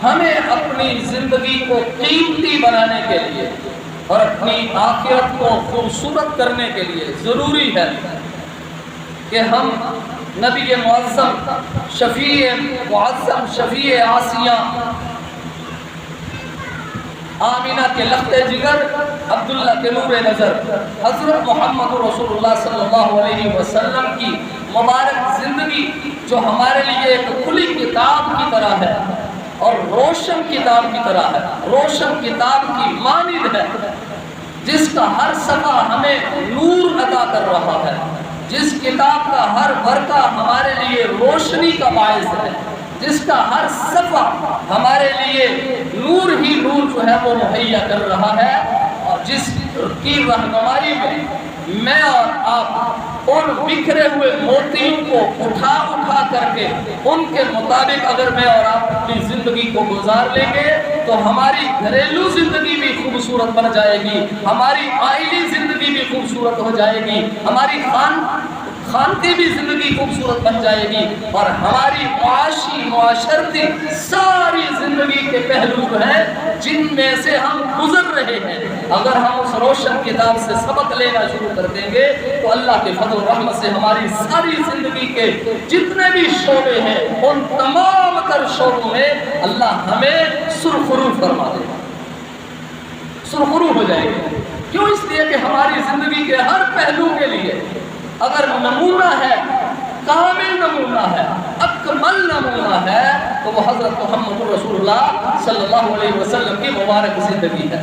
ہمیں اپنی زندگی کو قیمتی بنانے کے لیے اور اپنی آخرت کو خوبصورت کرنے کے لیے ضروری ہے کہ ہم نبی معظم شفیع آسیہ آمینہ کے لخت جگر عبداللہ کے نور نظر حضرت محمد رسول اللہ صلی اللہ علیہ وسلم کی مبارک زندگی جو ہمارے لیے ایک کھلی کتاب کی طرح ہے اور روشن کتاب کی طرح ہے، روشن کتاب کی مانند ہے، جس کا ہر صفحہ ہمیں نور عطا کر رہا ہے، جس کتاب کا ہر ورقہ ہمارے لیے روشنی کا باعث ہے، جس کا ہر صفحہ ہمارے لیے نور ہی نور جو ہے وہ مہیا کر رہا ہے، اور جس کی رہنمائی میں اور آپ ان بکھرے ہوئے موتیوں کو اٹھا کر کے ان کے مطابق اگر میں اور آپ اپنی زندگی کو گزار لیں گے تو ہماری گھریلو زندگی بھی خوبصورت بن جائے گی، ہماری آئلی زندگی بھی خوبصورت ہو جائے گی، ہماری خانقی بھی زندگی خوبصورت بن جائے گی، اور ہماری معاشی معاشرتی ساری زندگی کے پہلو ہیں جن میں سے ہم گزر رہے ہیں، اگر ہم اس روشن کتاب سے سبق لینا شروع کر دیں گے تو اللہ کے فضل و رحمت سے ہماری ساری زندگی کے جتنے بھی شعبے ہیں ان تمام تر شعبوں میں اللہ ہمیں سرخرو فرما دے گا، سرخرو ہو جائے گا۔ کیوں؟ اس لیے کہ ہماری زندگی کے ہر پہلو کے لیے اگر نمونہ ہے، کامل نمونہ ہے، اکمل نمونہ ہے تو وہ حضرت محمد رسول اللہ صلی اللہ علیہ وسلم کی مبارک زندگی ہے۔